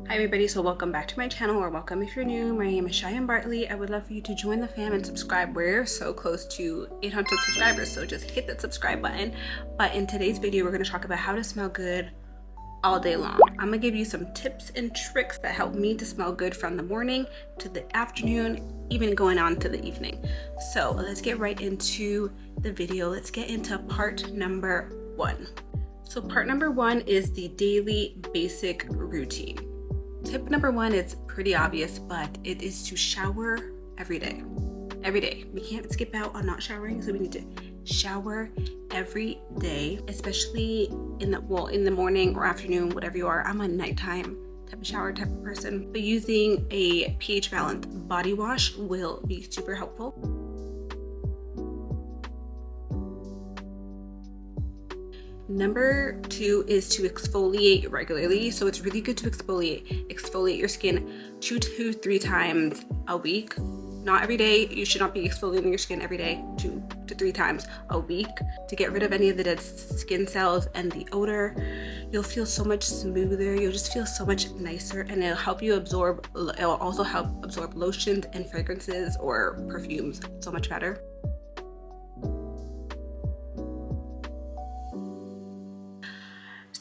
Hi everybody, so welcome back to my channel, or welcome if you're new. My name is Cheyenne Bartley. I would love for you to join the fam and subscribe. We're so close to 800 subscribers, so just hit that subscribe button. But in today's video, we're going to talk about how to smell good all day long. I'm going to give you some tips and tricks that help me to smell good from the morning to the afternoon, even going on to the evening. So let's get right into the video. Let's get into part number 1. So part number 1 is the daily basic routine. Tip number 1 is pretty obvious, but it is to shower every day. Every day. We can't skip out on not showering, so we need to shower every day, especially in the morning or afternoon, whatever you are. I'm a nighttime type of shower type of person, but using a pH balanced body wash will be super helpful. Number 2 is to exfoliate regularly. So it's really good to exfoliate your skin 2 to 3 times a week. Not every day. You should not be exfoliating your skin every day, 2 to 3 times a week, to get rid of any of the dead skin cells and the odor. You'll feel so much smoother. You'll just feel so much nicer, and it'll help you absorb. It will also help absorb lotions and fragrances or perfumes so much better.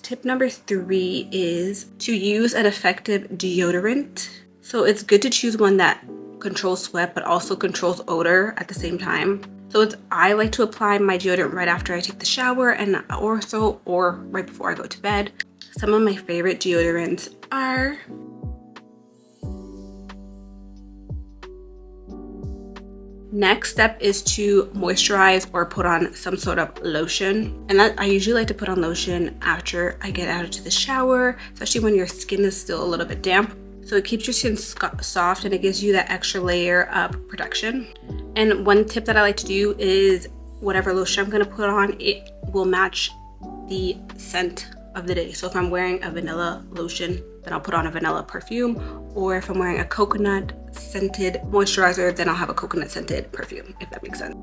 Tip number 3 is to use an effective deodorant. So it's good to choose one that controls sweat but also controls odor at the same time. So I like to apply my deodorant right after I take the shower or right before I go to bed. Some of my favorite deodorants are next step is to moisturize or put on some sort of lotion. And I usually like to put on lotion after I get out of the shower, especially when your skin is still a little bit damp. So it keeps your skin soft and it gives you that extra layer of protection. And one tip that I like to do is whatever lotion I'm going to put on, it will match the scent of the day. So if I'm wearing a vanilla lotion, then I'll put on a vanilla perfume, or if I'm wearing a coconut scented moisturizer, then I'll have a coconut scented perfume, if that makes sense.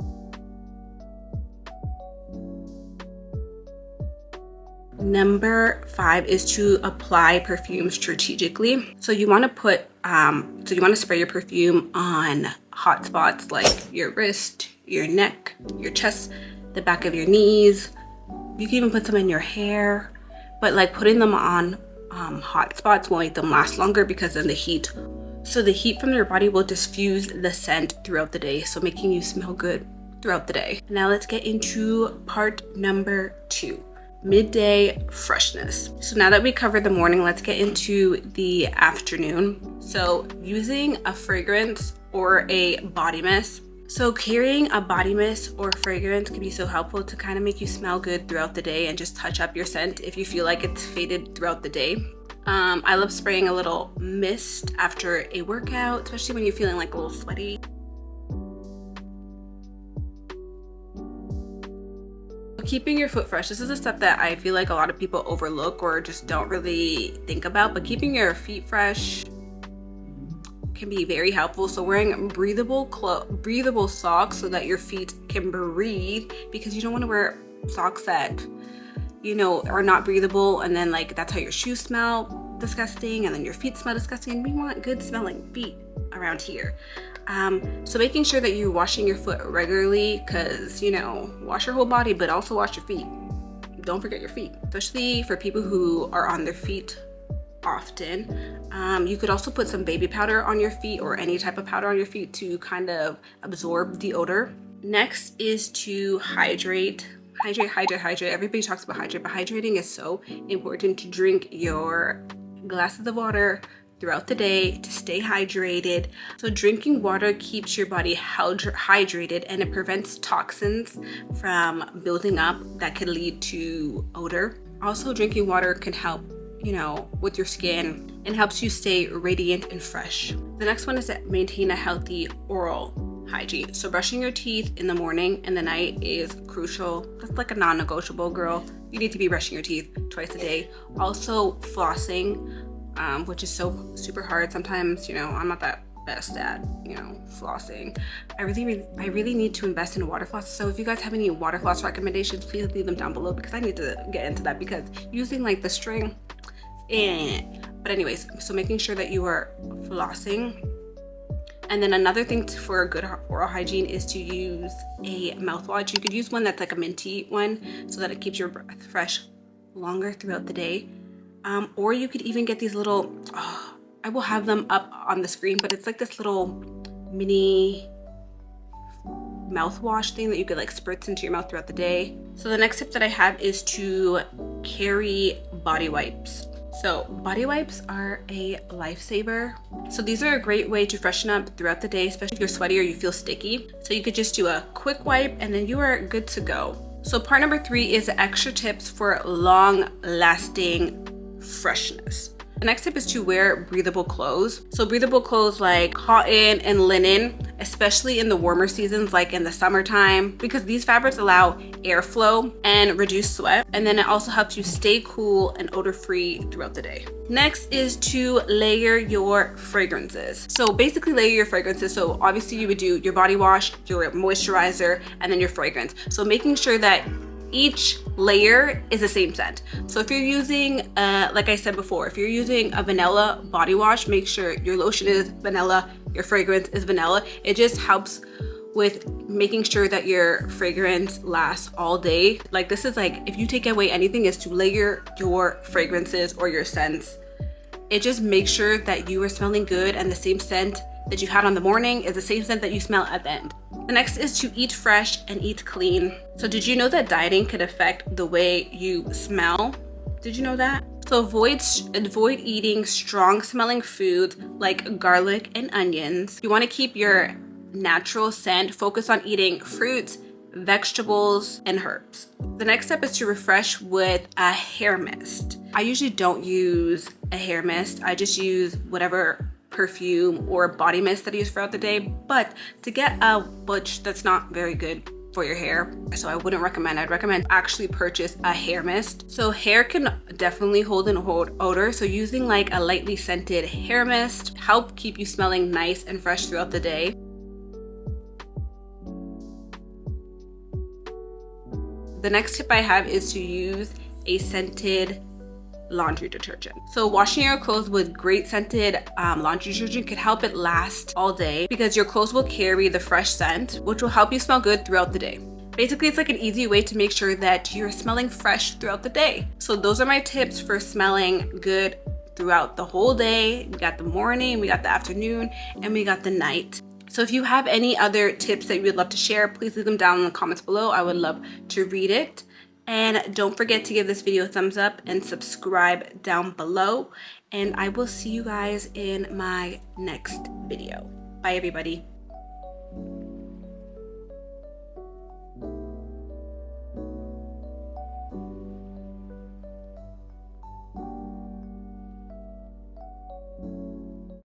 Number 5 is to apply perfume strategically. So you want to spray your perfume on hot spots like your wrist, your neck, your chest, the back of your knees. You can even put some in your hair, but like putting them on hot spots will make them last longer because of the heat. So the heat from your body will diffuse the scent throughout the day, so making you smell good throughout the day. Now let's get into part number 2, midday freshness. So now that we covered the morning, let's get into the afternoon. So using a fragrance or a body mist. So carrying a body mist or fragrance can be so helpful to kind of make you smell good throughout the day and just touch up your scent if you feel like it's faded throughout the day. I love spraying a little mist after a workout, especially when you're feeling like a little sweaty. Keeping your foot fresh. This is a step that I feel like a lot of people overlook or just don't really think about, but keeping your feet fresh can be very helpful. So wearing breathable socks so that your feet can breathe, because you don't want to wear socks that are not breathable, and then like that's how your shoes smell disgusting and then your feet smell disgusting, and we want good smelling feet around here. So making sure that you're washing your foot regularly, because wash your whole body but also wash your feet. Don't forget your feet, especially for people who are on their feet often. You could also put some baby powder on your feet or any type of powder on your feet to kind of absorb the odor. Next is to hydrate. Everybody talks about hydrate, but hydrating is so important. To drink your glasses of water throughout the day to stay hydrated. So drinking water keeps your body hydrated, and it prevents toxins from building up that could lead to odor. Also, drinking water can help with your skin and helps you stay radiant and fresh. The next one is to maintain a healthy oral hygiene. So brushing your teeth in the morning and the night is crucial. That's like a non-negotiable, girl. You need to be brushing your teeth twice a day. Also flossing, which is so super hard. Sometimes, I'm not that best at, flossing. I really need to invest in water floss. So if you guys have any water floss recommendations, please leave them down below, because I need to get into that, because using like the string But anyways, so making sure that you are flossing. And then another thing for a good oral hygiene is to use a mouthwash. You could use one that's like a minty one so that it keeps your breath fresh longer throughout the day. Or you could even get these little, I will have them up on the screen, but it's like this little mini mouthwash thing that you could like spritz into your mouth throughout the day. So the next tip that I have is to carry body wipes. So body wipes are a lifesaver. So these are a great way to freshen up throughout the day, especially if you're sweaty or you feel sticky. So you could just do a quick wipe and then you are good to go. So part number 3 is extra tips for long lasting freshness. The next tip is to wear breathable clothes. So breathable clothes like cotton and linen, especially in the warmer seasons like in the summertime, because these fabrics allow airflow and reduce sweat. And then it also helps you stay cool and odor free throughout the day. Next is to layer your fragrances. So basically layer your fragrances. So obviously you would do your body wash, your moisturizer, and then your fragrance. So making sure that each layer is the same scent. So if you're using, like I said before, if you're using a vanilla body wash, make sure your lotion is vanilla, your fragrance is vanilla. It just helps with making sure that your fragrance lasts all day. Like this is like, if you take away anything, is to layer your fragrances or your scents. It just makes sure that you are smelling good and the same scent that you had on the morning is the same scent that you smell at the end. The next is to eat fresh and eat clean. So did you know that dieting could affect the way you smell? Did you know that? So avoid eating strong smelling food like garlic and onions. If you want to keep your natural scent, focus on eating fruits, vegetables, and herbs. The next step is to refresh with a hair mist. I usually don't use a hair mist. I just use whatever perfume or body mist that I use throughout the day, but to get a butch, that's not very good for your hair, so I wouldn't recommend. I'd recommend actually purchase a hair mist. So hair can definitely hold an odor, so using like a lightly scented hair mist help keep you smelling nice and fresh throughout the day. The next tip I have is to use a scented laundry detergent. So washing your clothes with great scented laundry detergent could help it last all day because your clothes will carry the fresh scent, which will help you smell good throughout the day. Basically, it's like an easy way to make sure that you're smelling fresh throughout the day. So those are my tips for smelling good throughout the whole day. We got the morning, we got the afternoon, and we got the night. So if you have any other tips that you would love to share, please leave them down in the comments below. I would love to read it. And don't forget to give this video a thumbs up and subscribe down below. And I will see you guys in my next video. Bye, everybody.